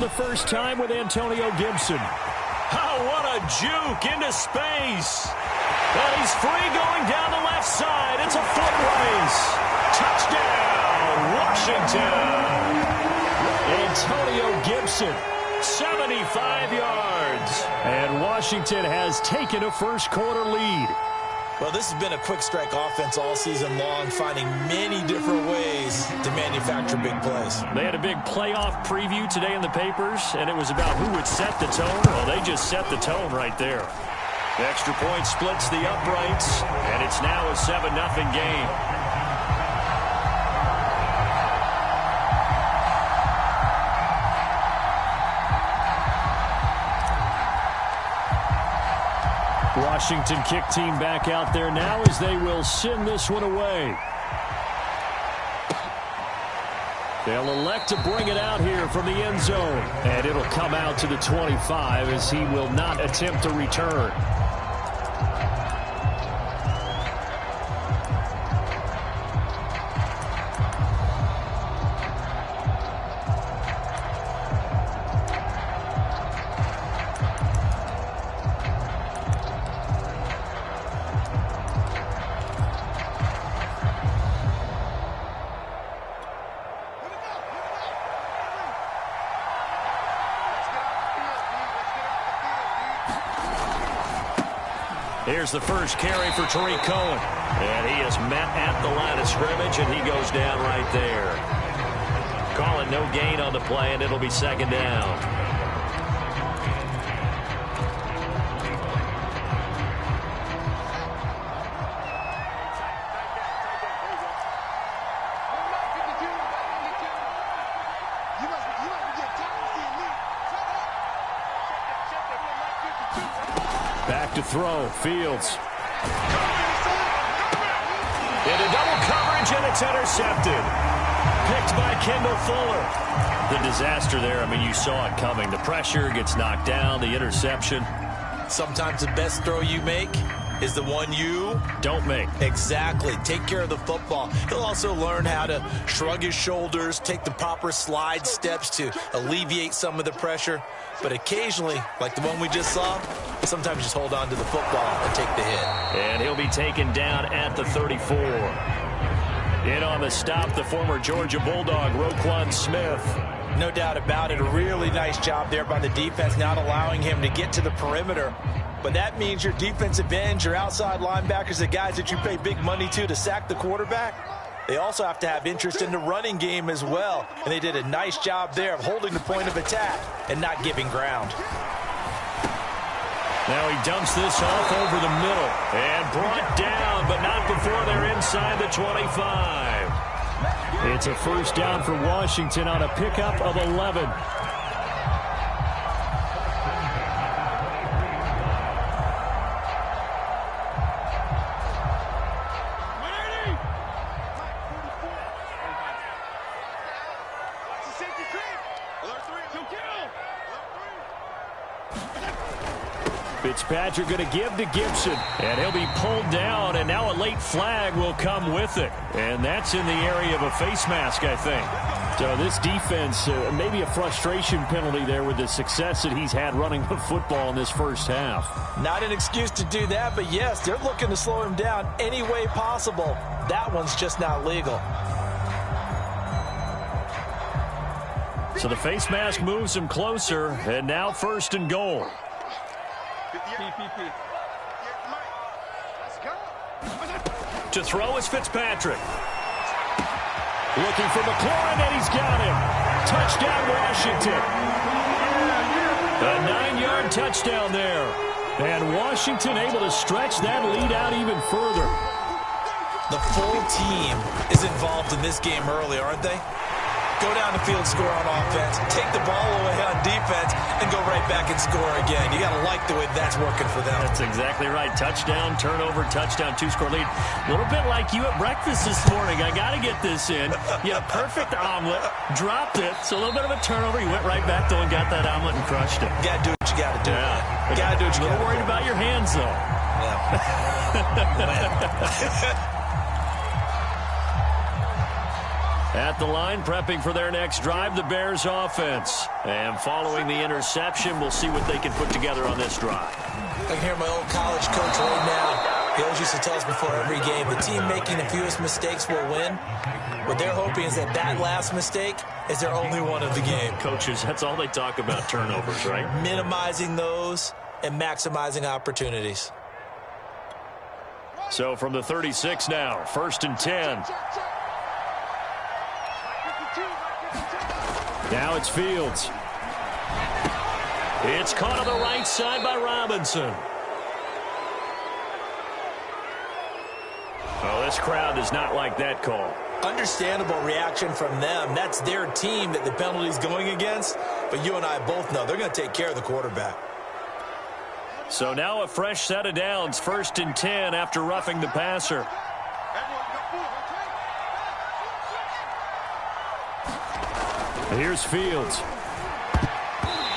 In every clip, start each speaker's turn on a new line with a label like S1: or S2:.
S1: The first time with Antonio Gibson.
S2: Oh, what a juke into space. And he's free going down the left side. It's a foot race. Touchdown, Washington. Antonio Gibson, 75 yards.
S1: And Washington has taken a first quarter lead.
S3: Well, this has been a quick strike offense all season long, finding many different ways to manufacture big plays.
S1: They had a big playoff preview today in the papers, and it was about who would set the tone. Well, they just set the tone right there. The extra point splits the uprights, and it's now a 7-0 game. Washington kick team back out there now as they will send this one away. They'll elect to bring it out here from the end zone. And it'll come out to the 25 as he will not attempt to return. Here's the first carry for Tariq Cohen. And he is met at the line of scrimmage, and he goes down right there. Calling no gain on the play, and it'll be second down. Back to throw, Fields. Into double coverage, and it's intercepted. Picked by Kendall Fuller. The disaster there, I mean, you saw it coming. The pressure gets knocked down, the interception.
S3: Sometimes the best throw you make is the one you
S1: don't make.
S3: Exactly. Take care of the football. He'll also learn how to shrug his shoulders, take the proper slide steps to alleviate some of the pressure. But occasionally, like the one we just saw, sometimes just hold on to the football and take the hit.
S1: And he'll be taken down at the 34. In on the stop, the former Georgia Bulldog, Roquan Smith.
S3: No doubt about it. A really nice job there by the defense, not allowing him to get to the perimeter. But that means your defensive ends, your outside linebackers, the guys that you pay big money to sack the quarterback, they also have to have interest in the running game as well. And they did a nice job there of holding the point of attack and not giving ground.
S1: Now he dumps this off over the middle and brought down, but not before they're inside the 25. It's a first down for Washington on a pickup of 11. Fitzpatrick going to give to Gibson, and he'll be pulled down, and now a late flag will come with it. And that's in the area of a face mask, I think. So this defense, maybe a frustration penalty there with the success that he's had running the football in this first half.
S3: Not an excuse to do that, but yes, they're looking to slow him down any way possible. That one's just not legal.
S1: So the face mask moves him closer, and now first and goal. To throw is Fitzpatrick. Looking for McLaurin, and he's got him. Touchdown, Washington. A 9-yard touchdown there. And Washington able to stretch that lead out even further.
S3: The full team is involved in this game early, aren't they? Go down the field, score on offense, take the ball away on defense, and go right back and score again. You got to like the way that's working for them.
S1: That's exactly right. Touchdown, turnover, touchdown, 2-score lead. A little bit like you at breakfast this morning. I got to get this in. You had a perfect omelet, dropped it, so a little bit of a turnover. You went right back, though, and got that omelet and crushed it.
S3: You got to do what you got to do. Yeah. You got to do what you got to do.
S1: A little worried about your hands, though.
S3: Yeah.
S1: At the line, prepping for their next drive, the Bears offense. And following the interception, we'll see what they can put together on this drive.
S3: I can hear my old college coach right now. He always used to tell us before every game, the team making the fewest mistakes will win. What they're hoping is that last mistake is their only one of the game.
S1: Coaches, that's all they talk about, turnovers, right?
S3: Minimizing those and maximizing opportunities.
S1: So from the 36 now, 1st and 10. Now it's Fields. It's caught on the right side by Robinson. Oh, this crowd does not like that call.
S3: Understandable reaction from them. That's their team that the penalty's going against. But you and I both know they're going to take care of the quarterback.
S1: So now a fresh set of downs, 1st and 10 after roughing the passer. Here's Fields.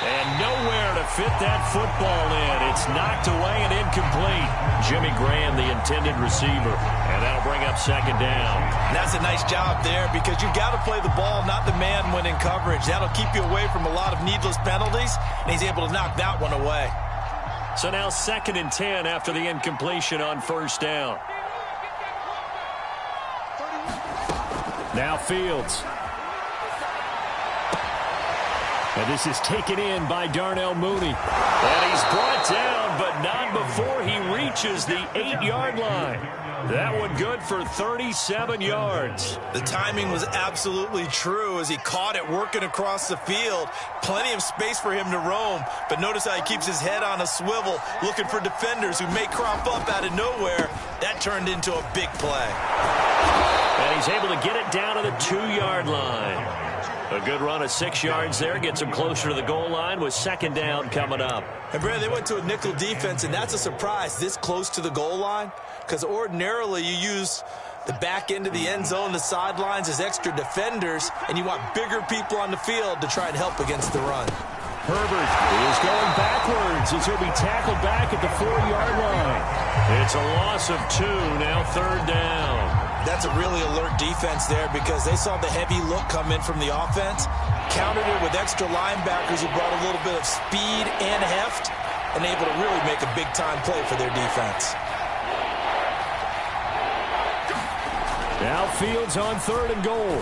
S1: And nowhere to fit that football in. It's knocked away and incomplete. Jimmy Graham, the intended receiver. And that'll bring up 2nd down.
S3: And that's a nice job there because you've got to play the ball, not the man when in coverage. That'll keep you away from a lot of needless penalties, and he's able to knock that one away.
S1: So now 2nd and 10 after the incompletion on 1st down. Now Fields. And this is taken in by Darnell Mooney. And he's brought down, but not before he reaches the 8-yard line. That one good for 37 yards.
S3: The timing was absolutely true as he caught it working across the field. Plenty of space for him to roam, but notice how he keeps his head on a swivel, looking for defenders who may crop up out of nowhere. That turned into a big play.
S1: And he's able to get it down to the 2-yard line. A good run of 6 yards there gets him closer to the goal line with 2nd down coming up.
S3: And, Brad, they went to a nickel defense, and that's a surprise this close to the goal line because ordinarily you use the back end of the end zone, the sidelines as extra defenders, and you want bigger people on the field to try and help against the run.
S1: Herbert is going backwards as he'll be tackled back at the 4-yard line. It's a loss of 2, now 3rd down.
S3: That's a really alert defense there because they saw the heavy look come in from the offense, countered it with extra linebackers who brought a little bit of speed and heft, and able to really make a big-time play for their defense.
S1: Now Fields on 3rd and goal.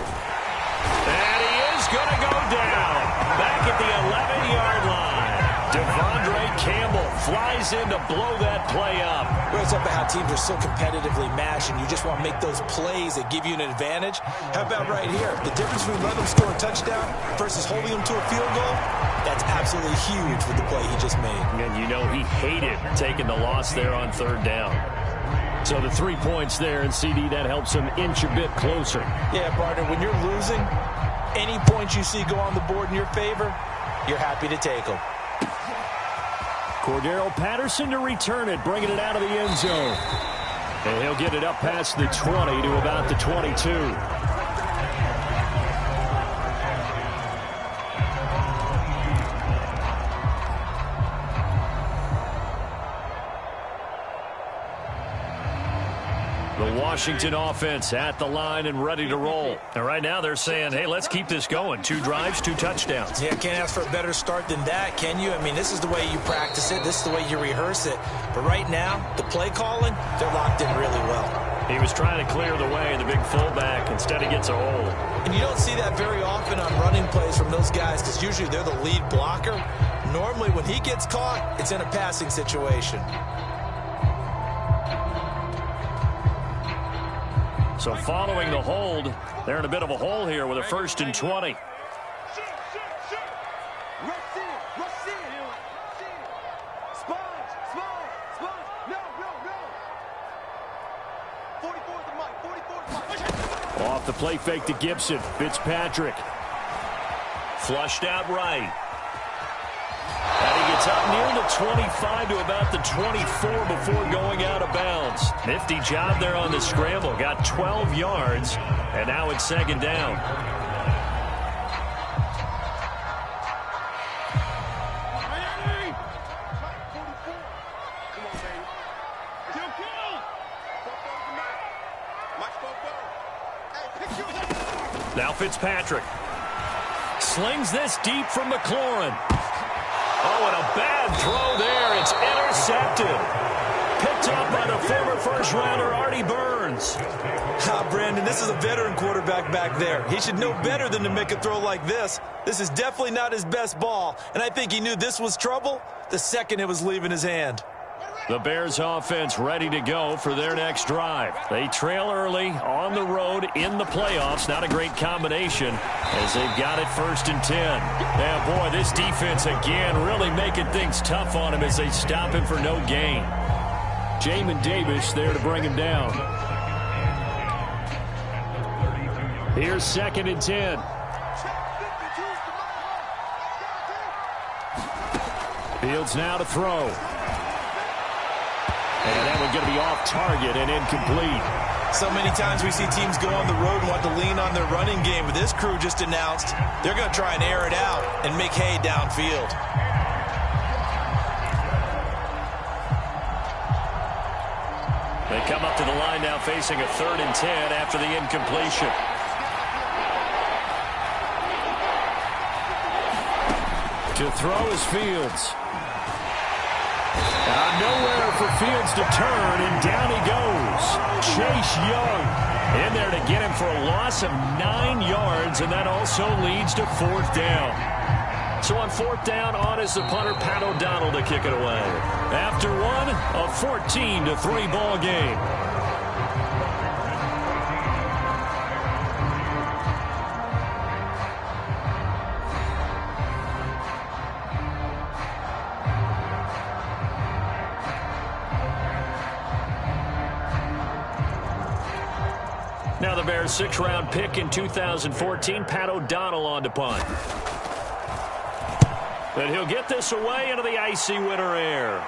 S1: And he is going to go down back at the 11-yard line. Devondre Campbell flies in to blow that play up.
S3: Well, it's up about how teams are so competitively matched, and you just want to make those plays that give you an advantage. How about right here? The difference between letting them score a touchdown versus holding them to a field goal, that's absolutely huge with the play he just made.
S1: And you know he hated taking the loss there on 3rd down. So the 3 points there, and CD, that helps him inch a bit closer.
S3: Yeah, partner, when you're losing, any points you see go on the board in your favor, you're happy to take them.
S1: Cordero Patterson to return it, bringing it out of the end zone. And he'll get it up past the 20 to about the 22. The Washington offense at the line and ready to roll. And right now they're saying, hey, let's keep this going. 2 drives, 2 touchdowns.
S3: Yeah, can't ask for a better start than that, can you? I mean, this is the way you practice it. This is the way you rehearse it. But right now, the play calling, they're locked in really well.
S1: He was trying to clear the way, the big fullback. Instead, he gets a hole.
S3: And you don't see that very often on running plays from those guys because usually they're the lead blocker. Normally, when he gets caught, it's in a passing situation.
S1: So following the hold, they're in a bit of a hole here with a 1st and 20. Off the play fake to Gibson. Fitzpatrick. Flushed out right. And he gets up near the 25 to about the 24 before going out of bounds. Nifty job there on the scramble. Got 12 yards, and now it's 2nd down. Now Fitzpatrick. Slings this deep from McLaurin. Oh, and a bad throw there. It's intercepted. Picked up by the former first-rounder, Artie Burns.
S3: Brandon, this is a veteran quarterback back there. He should know better than to make a throw like this. This is definitely not his best ball, and I think he knew this was trouble the second it was leaving his hand.
S1: The Bears offense ready to go for their next drive. They trail early on the road in the playoffs. Not a great combination as they've got it 1st and 10. Yeah, boy, this defense again really making things tough on him as they stop him for no gain. Jamin Davis there to bring him down. Here's 2nd and 10. Fields now to throw. And that one's going to be off target and incomplete.
S3: So many times we see teams go on the road and want to lean on their running game, but this crew just announced they're going to try and air it out and make hay downfield.
S1: They come up to the line now facing a 3rd and 10 after the incompletion. To throw is Fields. Nowhere for Fields to turn, and down he goes. Chase Young in there to get him for a loss of 9 yards, and that also leads to 4th down. So on 4th down, on is the punter, Pat O'Donnell, to kick it away. After one, a 14-3 ball game. Now the Bears' 6th-round pick in 2014, Pat O'Donnell on to punt. But he'll get this away into the icy winter air.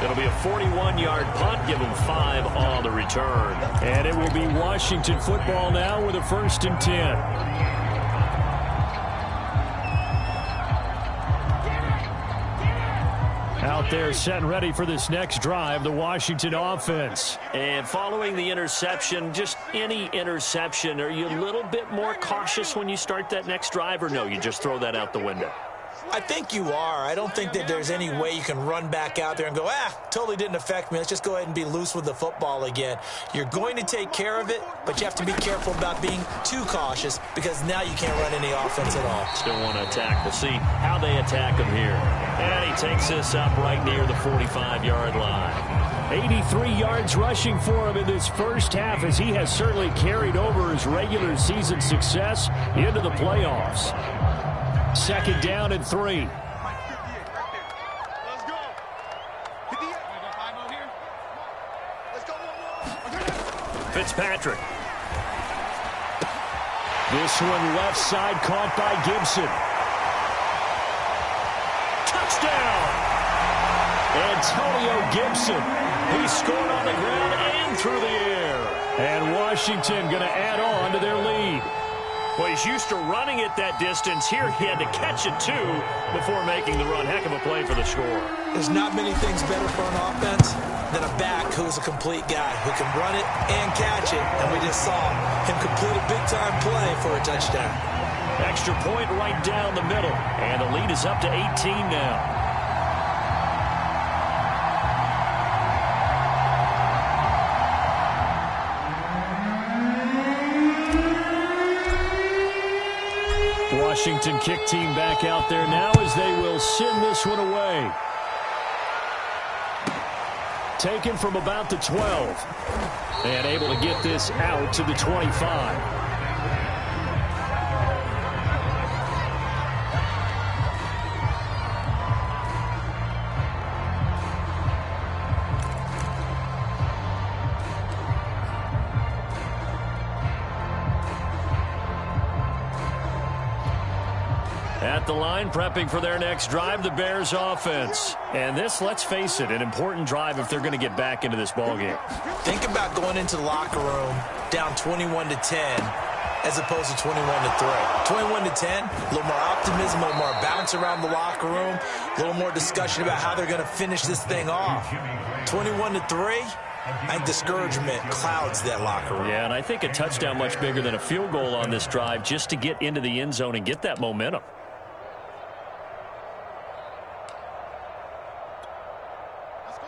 S1: It'll be a 41-yard punt, give him 5 on the return. And it will be Washington football now with a 1st and 10. Out there set and ready for this next drive, the Washington offense. And following the interception, just any interception, are you a little bit more cautious when you start that next drive, or no, you just throw that out the window?
S3: I think you are. I don't think that there's any way you can run back out there and go, totally didn't affect me. Let's just go ahead and be loose with the football again. You're going to take care of it, but you have to be careful about being too cautious because now you can't run any offense at all.
S1: Still want to attack. We'll see how they attack him here. And he takes this up right near the 45-yard line. 83 yards rushing for him in this first half as he has certainly carried over his regular season success into the playoffs. 2nd down and 3. Fitzpatrick. This one left side caught by Gibson. Touchdown! Antonio Gibson. He scored on the ground and through the air. And Washington going to add on to their lead. Well, he's used to running it that distance. Here he had to catch it, too, before making the run. Heck of a play for the score.
S3: There's not many things better for an offense than a back who's a complete guy who can run it and catch it. And we just saw him complete a big-time play for a touchdown.
S1: Extra point right down the middle. And the lead is up to 18 now. Washington kick team back out there now as they will send this one away. Taken from about the 12. And able to get this out to the 25. At the line, prepping for their next drive, the Bears offense. And this, let's face it, an important drive if they're going to get back into this ballgame.
S3: Think about going into the locker room down 21-10 as opposed to 21-3. 21-10, a little more optimism, a little more bounce around the locker room, a little more discussion about how they're going to finish this thing off. 21-3, I think discouragement clouds that locker room.
S1: Yeah, and I think a touchdown much bigger than a field goal on this drive just to get into the end zone and get that momentum.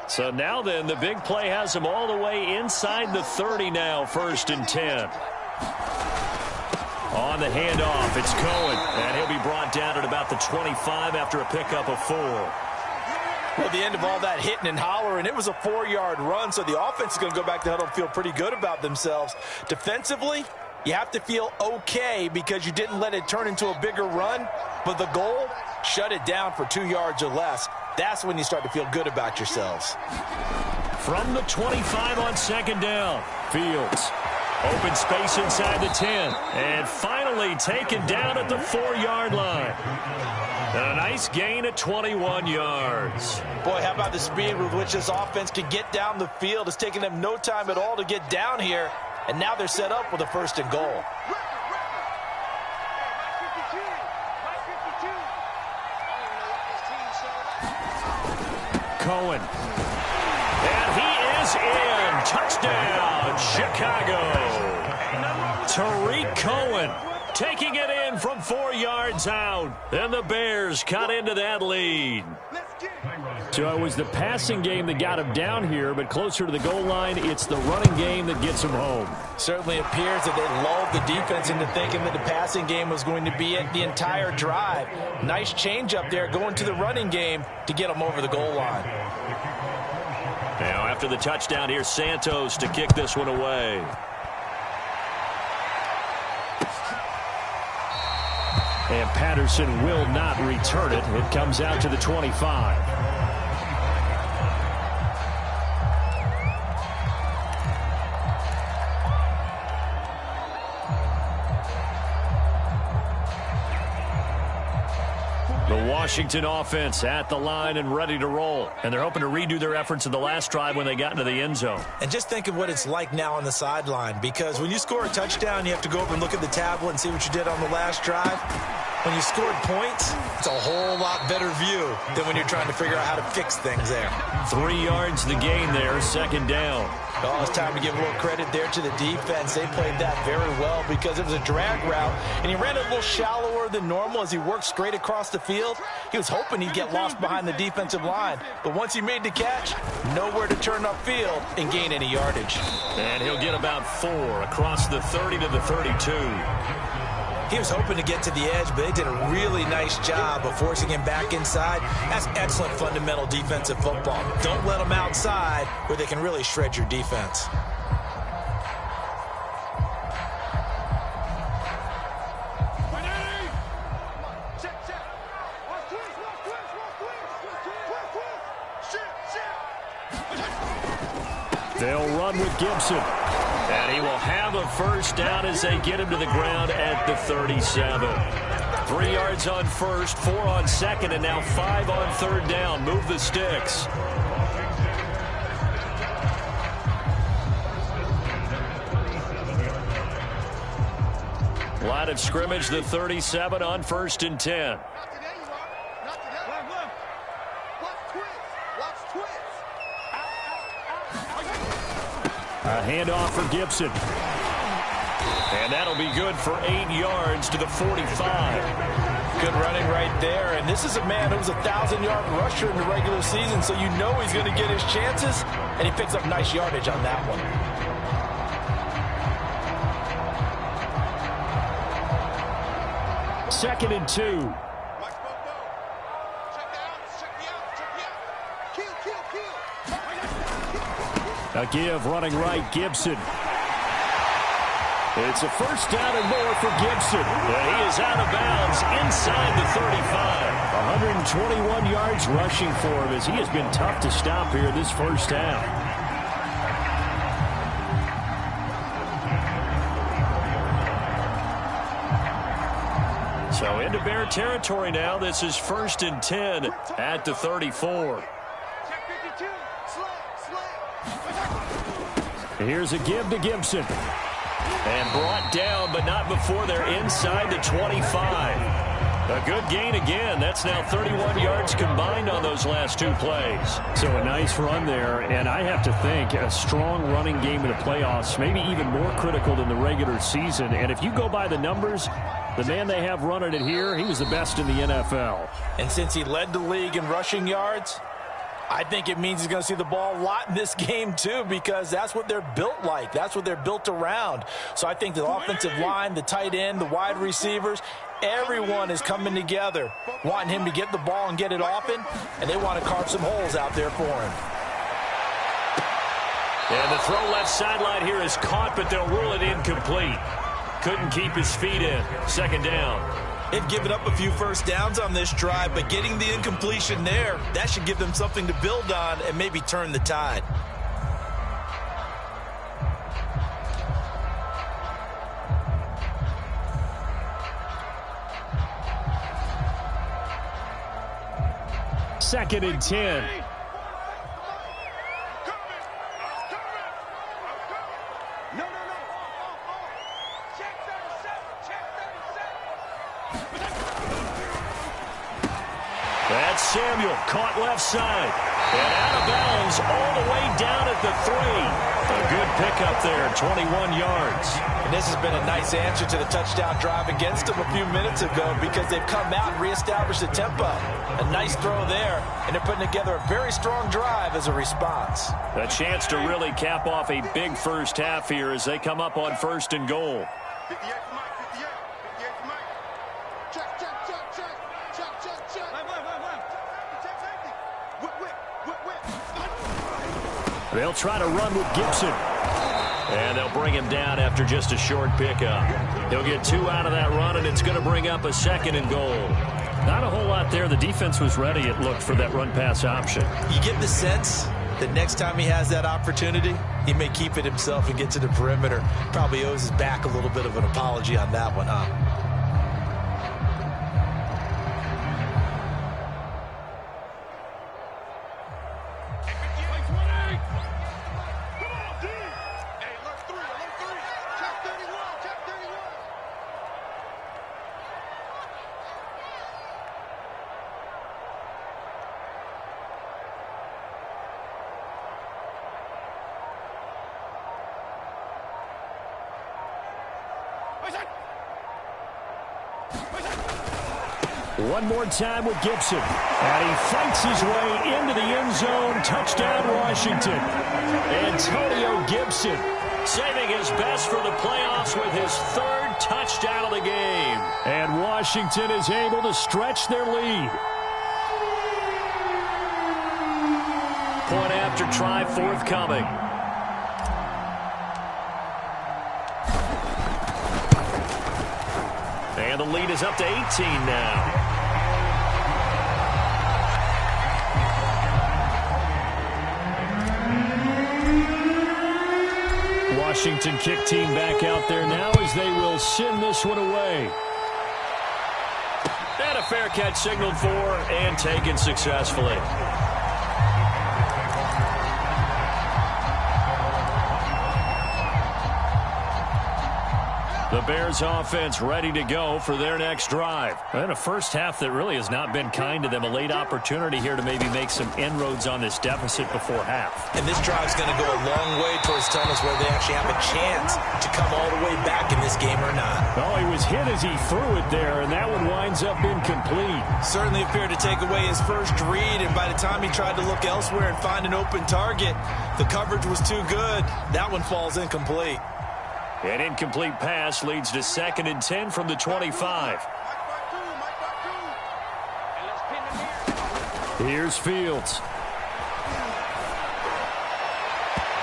S1: So now then, the big play has him all the way inside the 30 now, 1st and 10. On the handoff, it's Cohen, and he'll be brought down at about the 25 after a pickup of 4.
S3: Well, the end of all that hitting and hollering, it was a 4-yard run, so the offense is going to go back to the huddle and feel pretty good about themselves. Defensively, you have to feel okay because you didn't let it turn into a bigger run, but the goal, shut it down for 2 yards or less. That's when you start to feel good about yourselves.
S1: From the 25 on 2nd down, Fields. Open space inside the 10. And finally taken down at the 4-yard line. And a nice gain at 21 yards.
S3: Boy, how about the speed with which this offense can get down the field? It's taken them no time at all to get down here. And now they're set up with a 1st and goal.
S1: Cohen. And he is in. Touchdown, Chicago. Tariq Cohen taking it in from 4 yards out. And the Bears cut into that lead. So it was the passing game that got him down here, but closer to the goal line, it's the running game that gets him home.
S3: Certainly appears that they lulled the defense into thinking that the passing game was going to be it the entire drive. Nice change up there going to the running game to get them over the goal line.
S1: Now after the touchdown, here's Santos to kick this one away. And Patterson will not return it. It comes out to the 25. The Washington offense at the line and ready to roll. And they're hoping to redo their efforts in the last drive when they got into the end zone.
S3: And just think of what it's like now on the sideline, because when you score a touchdown, you have to go over and look at the tablet and see what you did on the last drive. When you scored points, it's a whole lot better view than when you're trying to figure out how to fix things there.
S1: 3 yards the gain there, 2nd down.
S3: Oh, it's time to give a little credit there to the defense. They played that very well because it was a drag route, and he ran a little shallower than normal as he worked straight across the field. He was hoping he'd get lost behind the defensive line, but once he made the catch, nowhere to turn upfield and gain any yardage.
S1: And he'll get about 4 across the 30 to the 32.
S3: He was hoping to get to the edge, but they did a really nice job of forcing him back inside. That's excellent fundamental defensive football. Don't let them outside where they can really shred your defense.
S1: They'll run with Gibson. And he will have a 1st down as they get him to the ground at the 37. 3 yards on 1st, 4 on 2nd, and now 5 on 3rd down. Move the sticks. Line of scrimmage, the 37 on 1st and 10. A handoff for Gibson. And that'll be good for 8 yards to the 45.
S3: Good running right there. And this is a man who was a 1,000-yard rusher in the regular season, so you know he's going to get his chances, and he picks up nice yardage on that one.
S1: Second and 2. A give running right, Gibson. It's a 1st down and more for Gibson. And he is out of bounds inside the 35. 121 yards rushing for him as he has been tough to stop here this 1st half. So into Bear territory now. This is 1st and 10 at the 34. Here's a give to Gibson. And brought down, but not before they're inside the 25. A good gain again. That's now 31 yards combined on those last 2 plays.
S2: So a nice run there, and I have to think a strong running game in the playoffs, maybe even more critical than the regular season. And if you go by the numbers, the man they have running it here, he was the best in the NFL.
S3: And since he led the league in rushing yards, I think it means he's going to see the ball a lot in this game, too, because that's what they're built like. That's what they're built around. So I think the offensive line, the tight end, the wide receivers, everyone is coming together, wanting him to get the ball and get it often, and they want to carve some holes out there for him.
S1: And the throw left sideline here is caught, but they'll rule it incomplete. Couldn't keep his feet in. Second down.
S3: They've given up a few first downs on this drive, but getting the incompletion there, that should give them something to build on and maybe turn the tide.
S2: Second and 10.
S1: That's Samuel, caught left side. And out of bounds all the way down at the 3. A good pickup there, 21 yards.
S3: And this has been a nice answer to the touchdown drive against them a few minutes ago because they've come out and reestablished the tempo. A nice throw there, and they're putting together a very strong drive as a response.
S1: A chance to really cap off a big first half here as they come up on first and goal.
S2: They'll try to run with Gibson.
S1: And they'll bring him down after just a short pickup. He'll get 2 out of that run, and it's going to bring up a second and goal.
S2: Not a whole lot there. The defense was ready, it looked, for that run-pass option.
S3: You get the sense that next time he has that opportunity, he may keep it himself and get to the perimeter. Probably owes his back a little bit of an apology on that one, huh?
S2: One more time with Gibson. And he fights his way into the end zone. Touchdown, Washington.
S1: Antonio Gibson saving his best for the playoffs with his 3rd touchdown of the game.
S2: And Washington is able to stretch their lead.
S1: Point after try forthcoming. And the lead is up to 18 now.
S2: Washington kick team back out there now as they will send this one away.
S1: And a fair catch signaled for and taken successfully. The Bears offense ready to go for their next drive.
S2: And a first half that really has not been kind to them. A late opportunity here to maybe make some inroads on this deficit before half.
S3: And this drive's going to go a long way towards telling us whether they actually have a chance to come all the way back in this game or not.
S2: Oh, he was hit as he threw it there, and that one winds up incomplete.
S3: Certainly appeared to take away his first read, and by the time he tried to look elsewhere and find an open target, the coverage was too good. That one falls incomplete.
S1: An incomplete pass leads to 2nd and 10 from the 25.
S2: Here's Fields.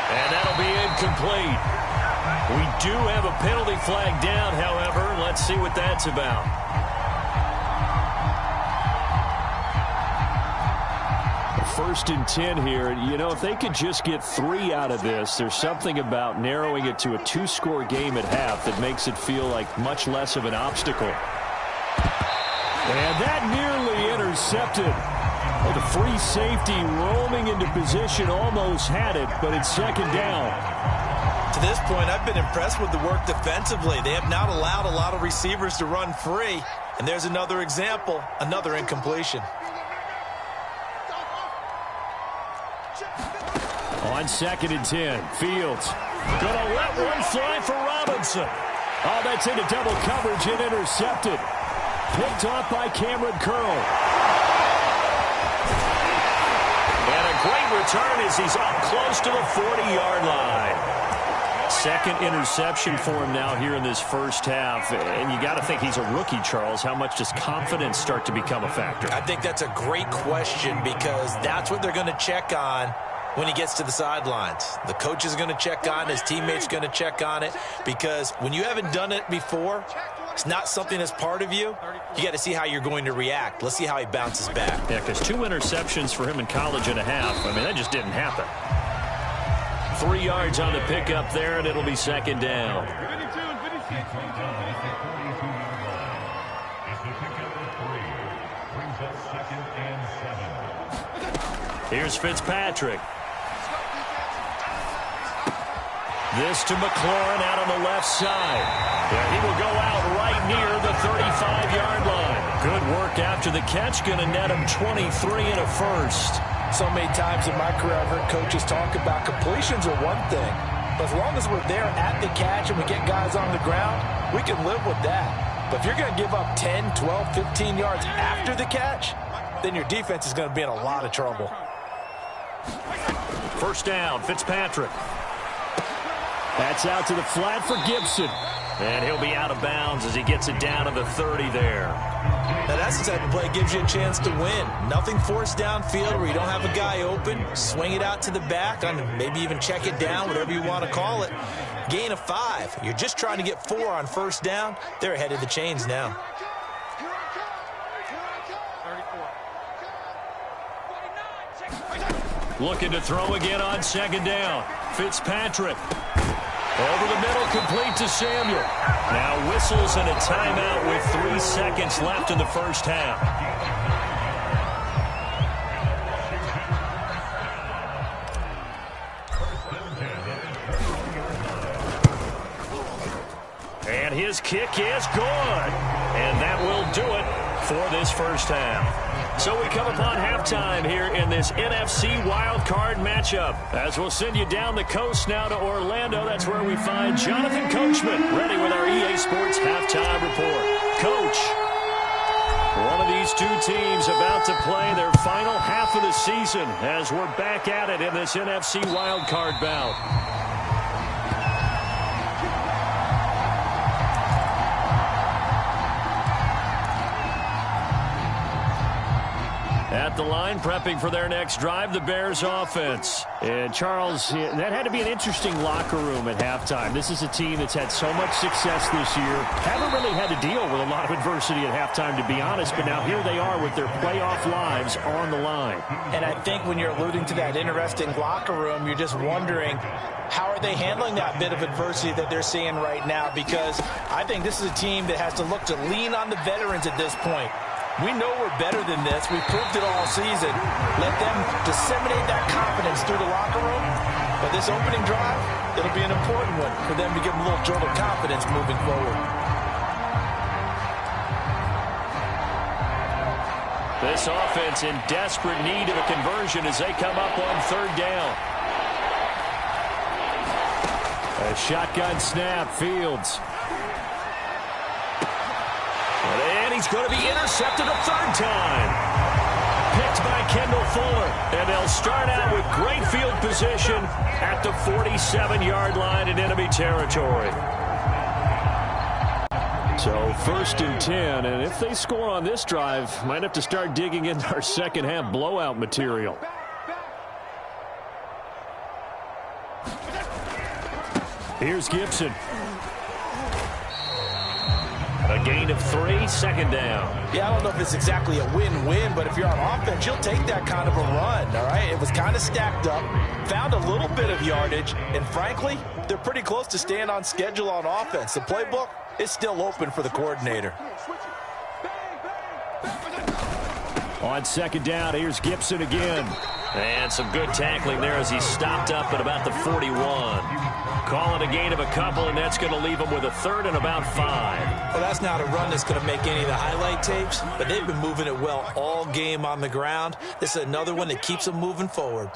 S1: And that'll be incomplete. We do have a penalty flag down, however. Let's see what that's about.
S2: First and 10 here. You know, if they could just get 3 out of this, there's something about narrowing it to a 2-score game at half that makes it feel like much less of an obstacle. And that nearly intercepted. Well, the free safety roaming into position almost had it, but it's 2nd down.
S3: To this point, I've been impressed with the work defensively. They have not allowed a lot of receivers to run free. And there's another example, another incompletion.
S1: On 2nd and 10, Fields gonna let one fly for Robinson. Oh, that's into double coverage and intercepted. Picked off by Cameron Curl.
S2: And a great return as he's up close to the 40-yard line.
S1: Second interception for him now here in this first half. And you got to think he's a rookie, Charles. How much does confidence start to become a factor?
S3: I think that's a great question because that's what they're going to check on when he gets to the sidelines. The coach is going to check on it. His teammates going to check on it because when you haven't done it before, it's not something that's part of you. You got to see how you're going to react. Let's see how he bounces back.
S1: Yeah, because 2 interceptions for him in college and a half. I mean, that just didn't happen. 3 yards on the pickup there, and it'll be 2nd down. Here's Fitzpatrick. This to McLaurin out on the left side. Yeah, he will go out right near the 35-yard line. Good work after the catch. Going to net him 23 and a first.
S3: So many times in my career I've heard coaches talk about completions are one thing. But as long as we're there at the catch and we get guys on the ground, we can live with that. But if you're going to give up 10, 12, 15 yards after the catch, then your defense is going to be in a lot of trouble.
S1: First down, Fitzpatrick. That's out to the flat for Gibson. And he'll be out of bounds as he gets it down to the 30 there.
S3: Now that's the type of play that gives you a chance to win. Nothing forced downfield where you don't have a guy open. Swing it out to the back, maybe even check it down, whatever you want to call it. Gain of 5. You're just trying to get 4 on first down. They're ahead of the chains now.
S1: Looking to throw again on 2nd down. Fitzpatrick. Over the middle, complete to Samuel. Now whistles and a timeout with 3 seconds left in the first half. And his kick is good. And that will do it for this first half. So we come upon halftime here in this NFC wildcard matchup. As we'll send you down the coast now to Orlando. That's where we find Jonathan Coachman ready with our EA Sports halftime report. Coach, one of these 2 teams about to play their final half of the season as we're back at it in this NFC wildcard bout. At the line, prepping for their next drive, the Bears offense. And Charles, that had to be an interesting locker room at halftime. This is a team that's had so much success this year. Haven't really had to deal with a lot of adversity at halftime, to be honest. But now here they are with their playoff lives on the line.
S3: And I think when you're alluding to that interesting locker room, you're just wondering, how are they handling that bit of adversity that they're seeing right now? Because I think this is a team that has to look to lean on the veterans at this point. We know we're better than this. We've proved it all season. Let them disseminate that confidence through the locker room. But this opening drive, it'll be an important one for them to give them a little jolt of confidence moving forward.
S1: This offense in desperate need of a conversion as they come up on 3rd down. A shotgun snap, Fields. And he's going to be intercepted a 3rd time. Picked by Kendall Fuller. And they'll start out with great field position at the 47-yard line in enemy territory. So 1st and 10. And if they score on this drive, might have to start digging into our second half blowout material. Here's Gibson. A gain of 3, 2nd down.
S3: Yeah, I don't know if it's exactly a win-win, but if you're on offense, you'll take that kind of a run, all right? It was kind of stacked up, found a little bit of yardage, and frankly, they're pretty close to staying on schedule on offense. The playbook is still open for the coordinator.
S1: On 2nd down, here's Gibson again. And some good tackling there as he stopped up at about the 41. Call it a gain of a couple, and that's going to leave them with a third and about 5.
S3: Well, that's not a run that's going to make any of the highlight tapes, but they've been moving it well all game on the ground. This is another one that keeps them moving forward.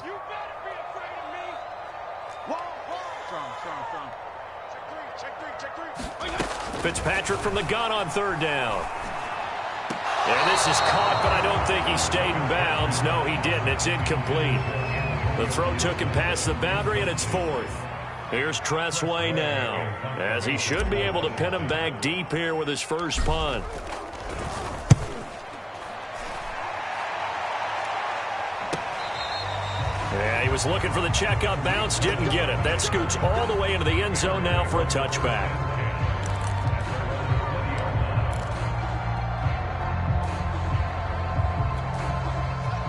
S1: Fitzpatrick from the gun on third down. And this is caught, but I don't think he stayed in bounds. No, he didn't. It's incomplete. The throw took him past the boundary, and it's 4th. Here's Tressway now, as he should be able to pin him back deep here with his first punt. Yeah, he was looking for the checkup bounce, didn't get it. That scoots all the way into the end zone now for a touchback.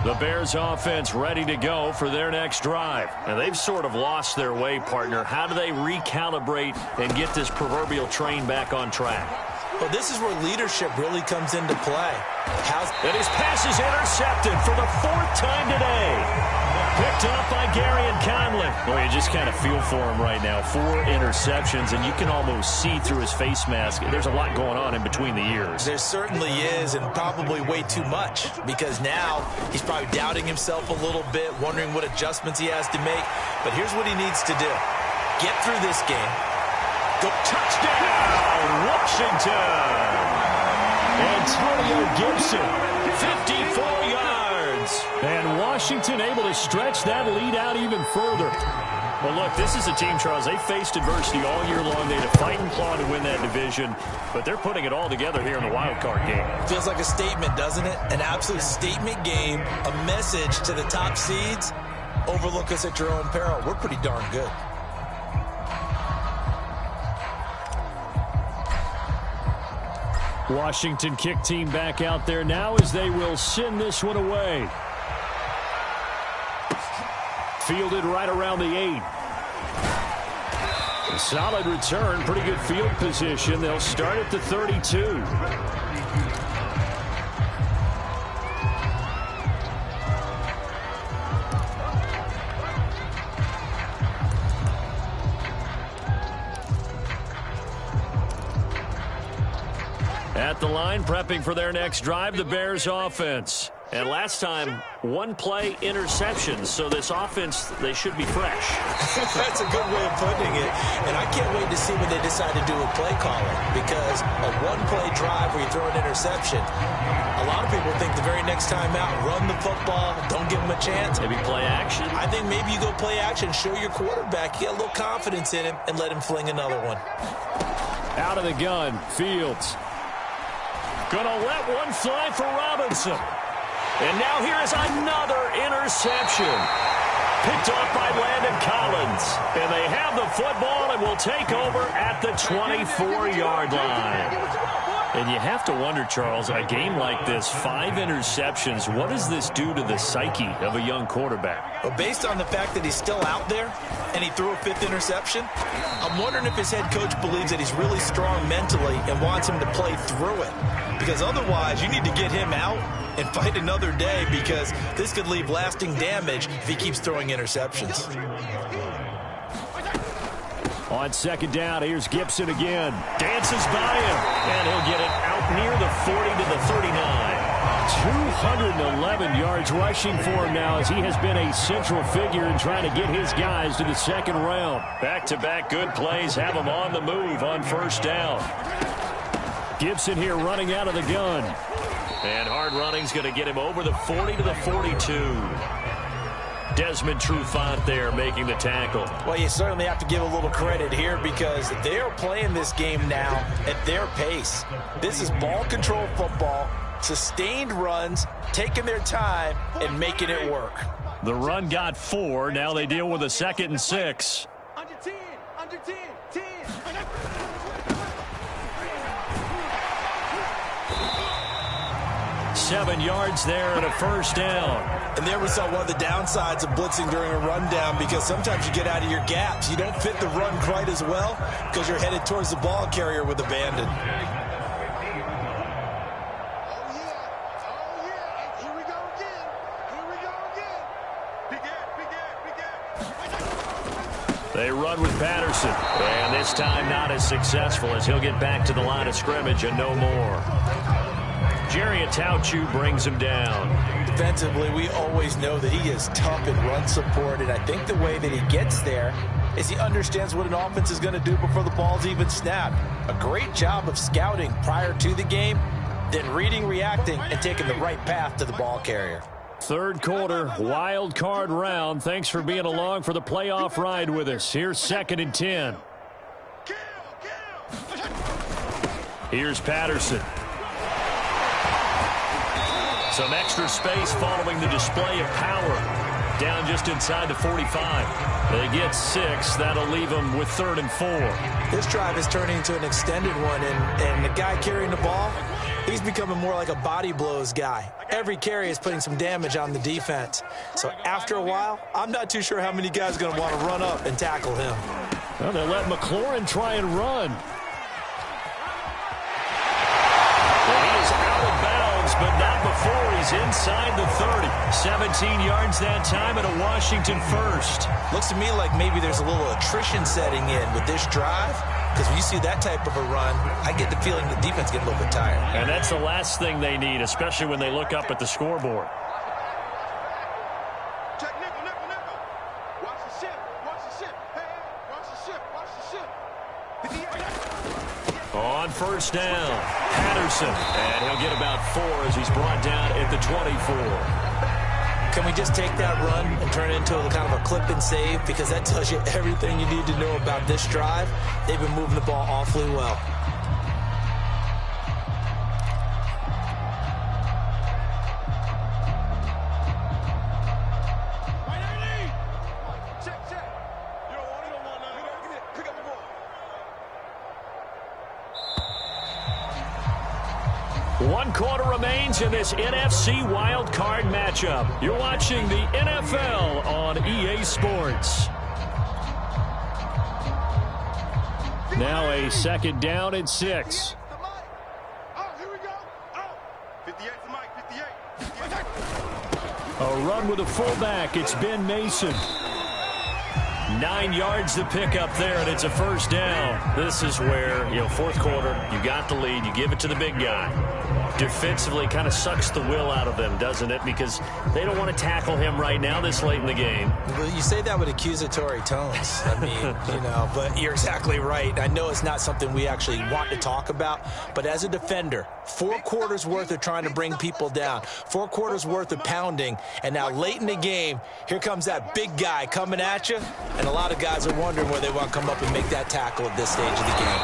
S1: The Bears offense ready to go for their next drive. And they've sort of lost their way, partner. How do they recalibrate and get this proverbial train back on track?
S3: Well, this is where leadership really comes into play.
S1: And his pass is intercepted for the 4th time today. Picked up by Gary and Conley. Well, you just kind of feel for him right now. 4 interceptions, and you can almost see through his face mask. There's a lot going on in between the ears.
S3: There certainly is, and probably way too much, because now he's probably doubting himself a little bit, wondering what adjustments he has to make. But here's what he needs to do. Get through this game. Go touchdown, Washington.
S1: Antonio Gibson, 54 yards. And Washington able to stretch that lead out even further. Well, look, this is a team, Charles. They faced adversity all year long. They had to fight and claw to win that division, but they're putting it all together here in the wild card game.
S3: Feels like a statement, doesn't it? An absolute statement game, a message to the top seeds. Overlook us at your own peril. We're pretty darn good.
S1: Washington kick team back out there now as they will send this one away. Fielded right around the 8. A solid return, pretty good field position. They'll start at the 32. At the line, prepping for their next drive, the Bears offense. And last time, 1-play interceptions. So this offense, they should be fresh.
S3: That's a good way of putting it. And I can't wait to see what they decide to do with play calling. Because a 1-play drive where you throw an interception, a lot of people think the very next time out, run the football, don't give him a chance.
S1: Maybe play action?
S3: I think maybe you go play action, show your quarterback, get a little confidence in him, and let him fling another one.
S1: Out of the gun, Fields. Gonna let one fly for Robinson. And now here is another interception. Picked off by Landon Collins. And they have the football and will take over at the 24-yard line. And you have to wonder, Charles, a game like this, 5 interceptions, what does this do to the psyche of a young quarterback?
S3: Well, based on the fact that he's still out there and he threw a 5th interception, I'm wondering if his head coach believes that he's really strong mentally and wants him to play through it. Because otherwise, you need to get him out and fight another day, because this could leave lasting damage if he keeps throwing interceptions.
S1: On second down, here's Gibson again. Dances by him, and he'll get it out near the 40 to the 39. 211 yards rushing for him now, as he has been a central figure in trying to get his guys to the second round. Back-to-back good plays have him on the move on first down. Gibson here running out of the gun. And hard running's going to get him over the 40 to the 42. Desmond Trufant there making the tackle.
S3: Well, you certainly have to give a little credit here, because they are playing this game now at their pace. This is ball control football, sustained runs, taking their time and making it work.
S1: The run got 4. Now they deal with a 2nd and 6.
S4: Under 10, under 10, 10.
S1: 7 yards there and a first down.
S3: And there we saw one of the downsides of blitzing during a rundown, because sometimes you get out of your gaps. You don't fit the run quite as well because you're headed towards the ball carrier with abandon.
S1: They run with Patterson. And this time not as successful as he'll get back to the line of scrimmage and no more. Jerry Atauchu brings him down.
S3: Defensively, we always know that he is tough in run support, and I think the way that he gets there is he understands what an offense is going to do before the ball's even snapped. A great job of scouting prior to the game, then reading, reacting, and taking the right path to the ball carrier.
S1: Third quarter, wild card round. Thanks for being along for the playoff ride with us. Here's 2nd and 10. Here's Patterson. Some extra space following the display of power. Down just inside the 45. They get 6. That'll leave them with 3rd and 4.
S3: This drive is turning into an extended one, and the guy carrying the ball, he's becoming more like a body blows guy. Every carry is putting some damage on the defense. So after a while, I'm not too sure how many guys are going to want to run up and tackle him.
S1: Well, they'll let McLaurin try and run. Well, he is out of bounds, but not before he's inside the 30. 17 yards that time and a Washington first.
S3: Looks to me like maybe there's a little attrition setting in with this drive. Because when you see that type of a run, I get the feeling the defense gets a little bit tired.
S1: And that's the last thing they need, especially when they look up at the scoreboard.
S4: Check nickel, nickel, nickel. Watch the ship, watch the ship. Hey, watch the ship, watch the ship.
S1: On first down, Patterson. And he'll get about 4 as he's brought down at the 24.
S3: Can we just take that run and turn it into a kind of a clip and save? Because that tells you everything you need to know about this drive. They've been moving the ball awfully well.
S4: Check, check. You don't want none. Pick up the ball.
S1: 1 quarter remains in this NFC Wild Card matchup. You're watching the NFL on EA Sports. Now a 2nd down and 6.
S4: Oh, here we go. Oh. 58 to Mike, 58.
S1: A run with a fullback. It's Ben Mason. 9 yards to pick up there, and it's a first down. This is where, 4th quarter, you got the lead, you give it to the big guy. Defensively kind of sucks the will out of them, doesn't it? Because they don't want to tackle him right now this late in the game.
S3: Well, you say that with accusatory tones. I mean, but you're exactly right. I know it's not something we actually want to talk about, but as a defender, 4 quarters worth of trying to bring people down, 4 quarters worth of pounding, and now late in the game, here comes that big guy coming at you, and a lot of guys are wondering where they want to come up and make that tackle at this stage of the game.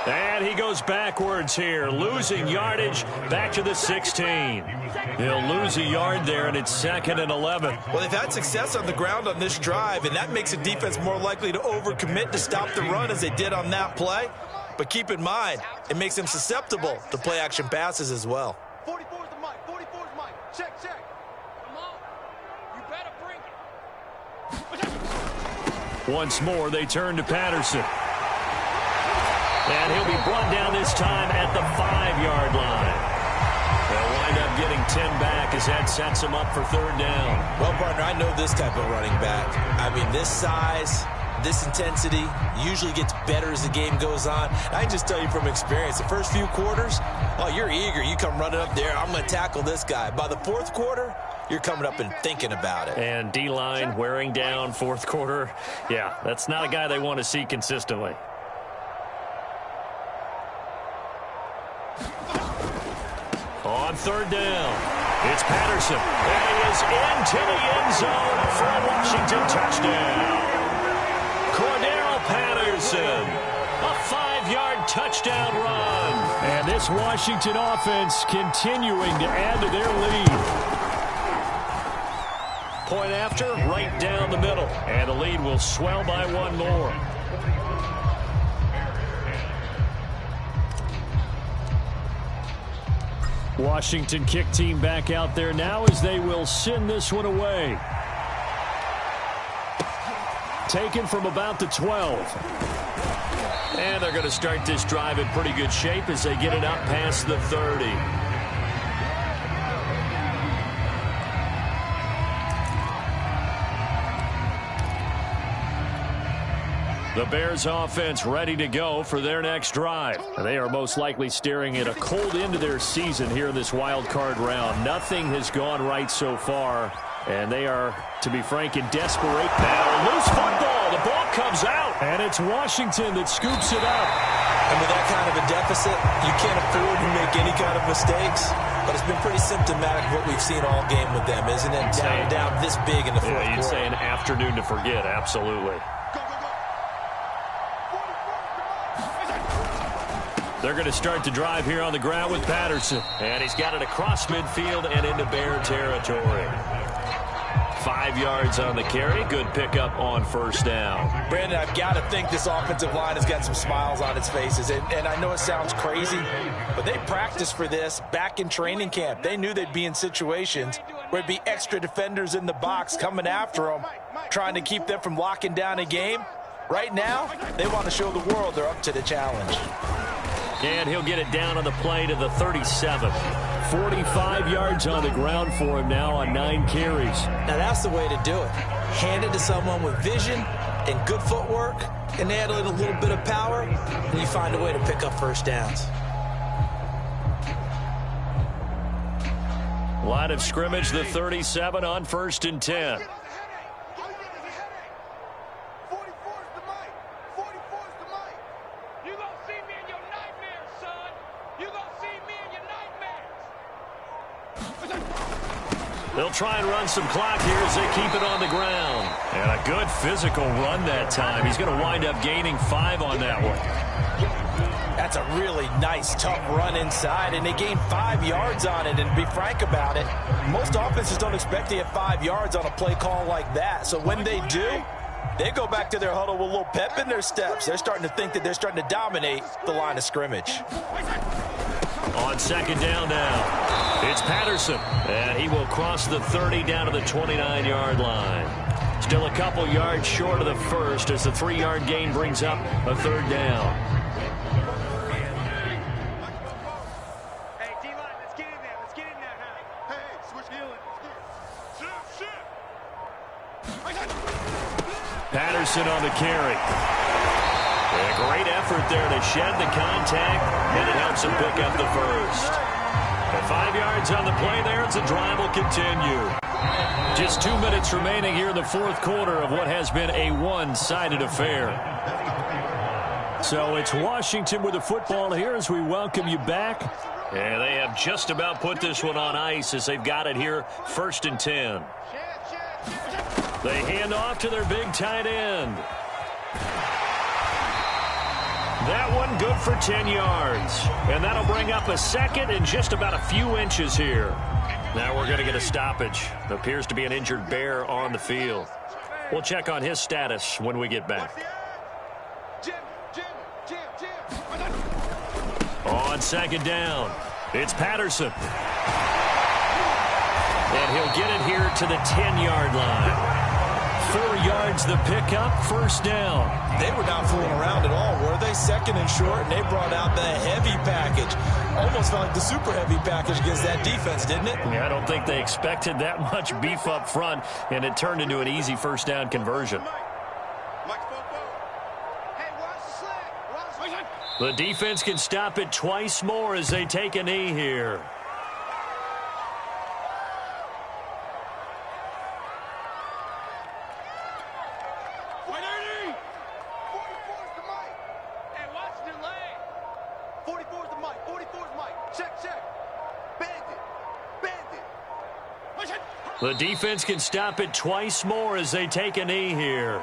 S1: And he goes backwards here, losing yardage back to the 16. He'll lose a yard there, and it's 2nd and 11.
S3: Well, they've had success on the ground on this drive, and that makes a defense more likely to overcommit to stop the run as they did on that play. But keep in mind, it makes them susceptible to play-action passes as well.
S4: 44 is the mic, 44 is mic. Check, check. Come on. You better bring it.
S1: Once more, they turn to Patterson. And he'll be brought down this time at the 5-yard line. They'll wind up getting 10 back as that sets him up for 3rd down.
S3: Well, partner, I know this type of running back. I mean, this size, this intensity usually gets better as the game goes on. I can just tell you from experience, the first few quarters, you're eager. You come running up there, I'm going to tackle this guy. By the 4th quarter, you're coming up and thinking about it.
S1: And D-line wearing down 4th quarter. Yeah, that's not a guy they want to see consistently. On 3rd down, it's Patterson. And he is into the end zone for a Washington touchdown. Cordero Patterson, a 5-yard touchdown run. And this Washington offense continuing to add to their lead. Point after, right down the middle. And the lead will swell by 1 more. Washington kick team back out there now as they will send this one away. Taken from about the 12. And they're going to start this drive in pretty good shape as they get it up past the 30. The Bears offense ready to go for their next drive. They are most likely staring at a cold end to their season here in this wild card round. Nothing has gone right so far, and they are, to be frank, in desperation. Now, loose football. The ball comes out, and it's Washington that scoops it up.
S3: And with that kind of a deficit, you can't afford to make any kind of mistakes. But it's been pretty symptomatic of what we've seen all game with them, isn't it? Down this big in the fourth quarter.
S1: You'd say an afternoon to forget, absolutely. They're going to start the drive here on the ground with Patterson. And he's got it across midfield and into Bear territory. 5 yards on the carry. Good pickup on first down.
S3: Brandon, I've got to think this offensive line has got some smiles on its faces. And I know it sounds crazy, but they practiced for this back in training camp. They knew they'd be in situations where there'd be extra defenders in the box coming after them, trying to keep them from locking down a game. Right now, they want to show the world they're up to the challenge.
S1: And he'll get it down on the play to the 37. 45 yards on the ground for him now on 9 carries.
S3: Now that's the way to do it. Hand it to someone with vision and good footwork, and add a little bit of power, and you find a way to pick up first downs.
S1: Line of scrimmage, the 37 on 1st and 10. They'll try and run some clock here as they keep it on the ground. And a good physical run that time. He's going to wind up gaining 5 on that one.
S3: That's a really nice, tough run inside, and they gained 5 yards on it. And to be frank about it, most offenses don't expect to get 5 yards on a play call like that. So when they do, they go back to their huddle with a little pep in their steps. They're starting to think that they're starting to dominate the line of scrimmage.
S1: On 2nd down now, it's Patterson, and he will cross the 30 down to the 29-yard line. Still a couple yards short of the first as the 3-yard gain brings up a 3rd down.
S4: Hey, D-line, let's get in there. Let's get in there now. Hey, switch
S1: Patterson on the carry. And a great effort there to shed the contact, and it helps him pick up the first. And 5 yards on the play there as the drive will continue. Just 2 minutes remaining here in the 4th quarter of what has been a one-sided affair. So it's Washington with the football here as we welcome you back. And they have just about put this one on ice as they've got it here 1st and 10. They hand off to their big tight end. That one good for 10 yards. And that'll bring up a 2nd and just about a few inches here. Now we're going to get a stoppage. Appears to be an injured Bear on the field. We'll check on his status when we get back. On 2nd down, it's Patterson. And he'll get it here to the 10-yard line. 4 yards the pickup, 1st down.
S3: They were not fooling around at all, were they? 2nd and short, and they brought out the heavy package. Almost felt like the super heavy package against that defense, didn't it?
S1: Yeah, I don't think they expected that much beef up front, and it turned into an easy 1st down conversion. The defense can stop it twice more as they take a knee here. The defense can stop it twice more as they take a knee here.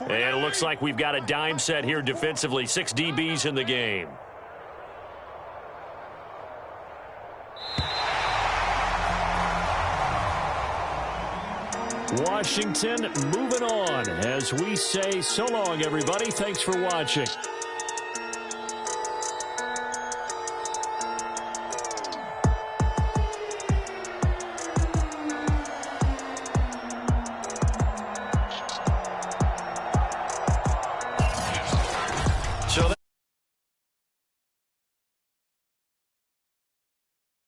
S1: And it looks like we've got a dime set here defensively. 6 DBs in the game. Washington moving on as we say so long, everybody. Thanks for watching.